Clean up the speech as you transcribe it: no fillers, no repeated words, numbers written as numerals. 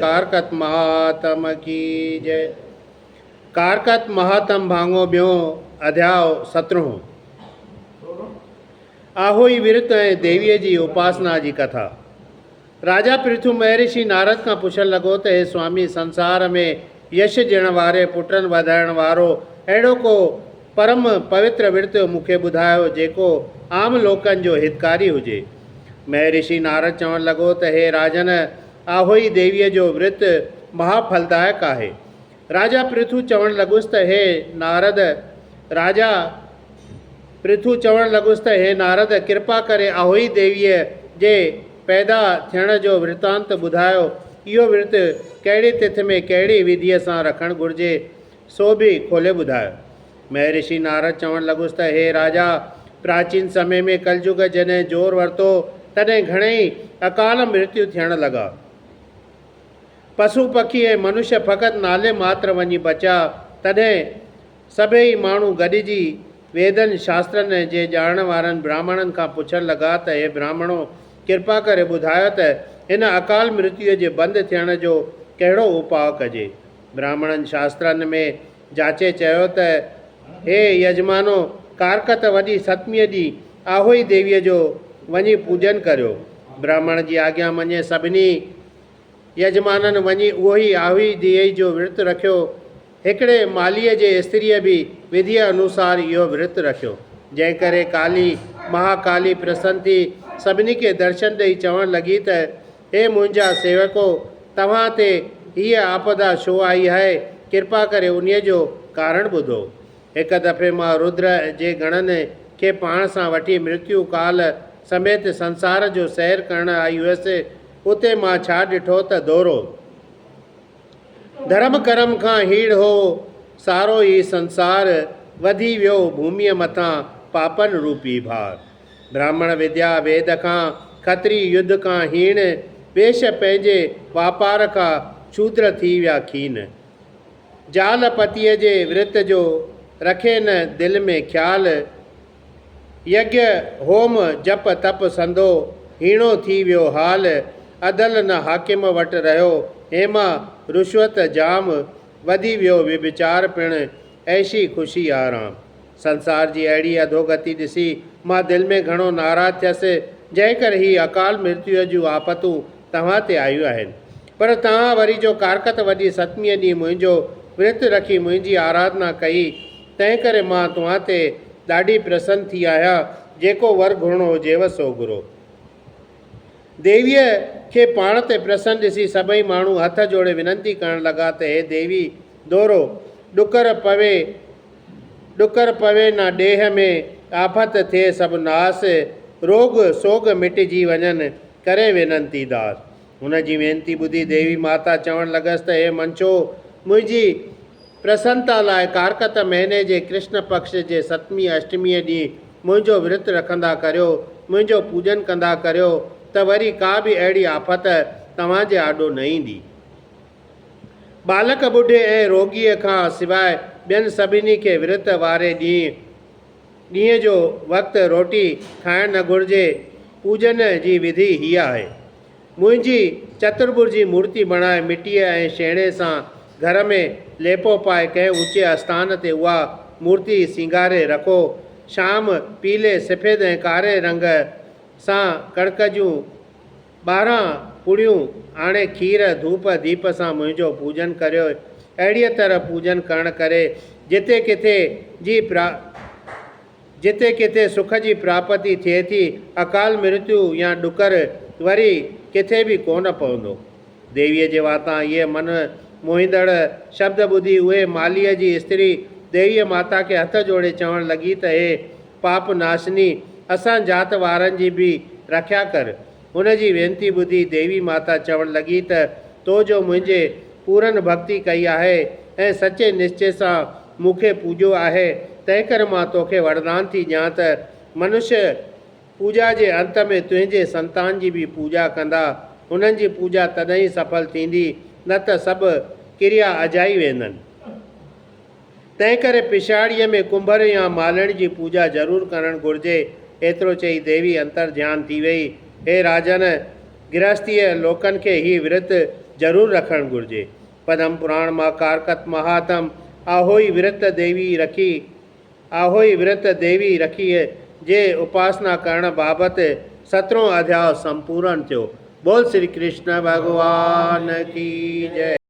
कारकत महात्म की जय। कारकत महात्म भांगो ब्यो अध्याय 17। आहोई विरत ऐं देवीअ जी उपासना जी कथा। राजा पृथु महर्षि नारद का पुछण लॻो त हे स्वामी, संसार में यश ॾियण वारे पुटनि वधाइण वारो अहिड़ो को परम पवित्र विर्त मूंखे ॿुधायो जेको आम लोकनि जो हितकारी हुजे। महर्षि नारद चवण लॻो त हे राजन, आहोई देवीअ जो विर्त महाफलदायक आहे। राजा पृथु चवण लॻुसि त हे नारद हे नारद, कृपा करे आहोई देवीअ जे पैदा थियण जो वृतांत ॿुधायो। इहो विर्त कहिड़ी तिथ में कहिड़ी विधीअ सां रखणु घुरिजे, सो बि खोले ॿुधायो। महर्षि नारद चवण लॻुसि त हे राजा, प्राचीन समय में कलयुग जॾहिं जोर वरितो तॾहिं घणेई अकाल मृत्यु थियण लॻा। पशु पखी ऐं मनुष्य फ़क़ति नाले मात्र वञी बचा। तॾहिं सभई माण्हू गॾिजी वेदनि शास्त्रनि जे ॼाणण वारनि ब्राह्मणनि खां पुछण लॻा त हे ब्राह्मणो, कृपा करे ॿुधायो त हिन अकाल मृत्युअ जे बंदि थियण जो कहिड़ो उपाउ कजे। ब्राह्मणनि शास्त्रनि में जाचे चयो त हे यजमानो, कारकत वॾी सतमीअ ॾींहुं आहोई देवीअ जो वञी पूजन करियो। ब्राह्मण जी आज्ञा मञे सभिनी यजमाननि वञी उहो ई आहोई देवीअ जो विर्त रखियो। हिकिड़े मालीअ जे स्त्रीअ बि विधीअ अनुसार इहो विर्त रखियो। जंहिं करे काली महाकाली प्रसन्न थी सभिनी खे दर्शन ॾेई चवणु लॻी त हे मुंहिंजा सेवको, तव्हां ते हीअ आपदा छो आई आहे? कृपा करे उन्हीअ जो कारण ॿुधो। हिकु दफ़े मां रुद्र जे गणनि खे पाण सां वठी मृत्यु काल समेत संसार जो सैर करण आई हुअसि। उते मां छा ॾिठो त दोरो धर्म कर्म खां हीड़ हो सारो ई संसार वधी वियो भूमीअ मथां पापन रूपी भार। ब्राह्मण विद्या वेद खां, खत्री युद्ध खां हीण, वेश पंहिंजे वापार खां शूद्र थी विया खीन। जाल पतीअ जे विर्त जो रखे न दिलि में ख़्याल, यज्ञ होम जप तप संदो हीणो थी वियो हाल। अदल न हाकिम वटि रहियो हेमा रुश्वत जाम, वधी वियो व्यभिचार पिणु ऐशी ख़ुशी आराम। संसार जी अहिड़ी अधोगति ॾिसी मां दिलि में घणो नाराज़ थियसि, जंहिं करे ही अकाल मृत्युअ जूं आफ़तूं तव्हां ते आयूं आहिनि। पर तव्हां वरी जो कारकत वॾी सतमीअ ॾींहुं मुंहिंजो विर्त रखी मुंहिंजी आराधना कई, तंहिं करे मां तव्हां ते ॾाढी प्रसन्न थी आहियां। जेको वर घुरिणो हुजेव सो घुरो। देवीअ खे पाण ते प्रसन्न ॾिसी सभई माण्हू हथ जोड़े विनंती करण लॻा त हे देवी, दोरो ॾुकर पवे न ॾेह में, आफ़त थिए सभु नास, रोग सोग मिटिजी वञनि, करे वेनंती दास। हुन जी वेनती ॿुधी देवी माता चवण लॻसि त हे मंचो, मुंहिंजी प्रसन्नता लाइ कारकत महीने जे कृष्ण पक्ष जे सतमी अष्टमीअ ॾींहुं मुंहिंजो विर्त रखंदा करियो, मुंहिंजो पूजन कंदा करियो, त वरी का बि अहिड़ी आफ़त तव्हांजे आॾो न ईंदी। बालक ॿुढे ऐं रोगीअ खां सवाइ ॿियनि सभिनी खे विर्त वारे ॾींहं जो वक़्तु रोटी खाइणु न घुरिजे। पूजन जी विधि हीअ आहे। मुंहिंजी चतुर्भुज जी मूर्ति बणाए मिटीअ ऐं छेणे सां घर में लेपो पाए कंहिं ऊचे आस्थान ते उहा मूर्ति सिंगारे रखो। शाम पीले सफ़ेद ऐं कारे रंग सां कणिक जूं 12 पुड़ियूं आणे खीर धूप दीप सां मुंहिंजो पूजन करियो। अहिड़ीअ तरह पूजन करण करे जिते किथे सुख जी प्राप्ति थिए थी, अकाल मृत्यु या ॾुकर वरी किथे बि कोन पवंदो। देवीअ जे वातां इहे मन मोहींदड़ शब्द ॿुधी उहे मालीअ जी स्त्री देवीअ माता खे हथ जोड़े चवण लॻी त हे पाप नाशनी, असां जात वारनि जी बि रखिया कर। हुन जी वेनती ॿुधी देवी माता चवण लॻी त तो जो मुंहिंजे पूरन भक्ति कई आहे ऐं सचे निश्चय सां मूंखे पूॼो आहे, तंहिं करे मां तोखे वरदान थी ॾियां त मनुष्य पूॼा जे अंत में तुंहिंजे संतान जी बि पूॼा कंदा। हुननि जी पूॼा तॾहिं सफल थींदी, न त सभु क्रिया अजाई वेंदनि। तंहिं करे पिछाड़ीअ में कुंभर या मालण जी पूॼा ज़रूरु करणु घुरिजे। एतिरो चई देवी अंतर ध्यानु थी वई। हे राजन, गृहस्थीअ लोकनि खे ही विर्त ज़रूरु रखणु घुरिजे। पद्म पुराण मां कारकत महात्म आहोई विरत देवी रखीअ जे उपासना करण बाबति 17 अध्याय संपूर्ण थियो। बोल श्री कृष्ण भगवान की जय।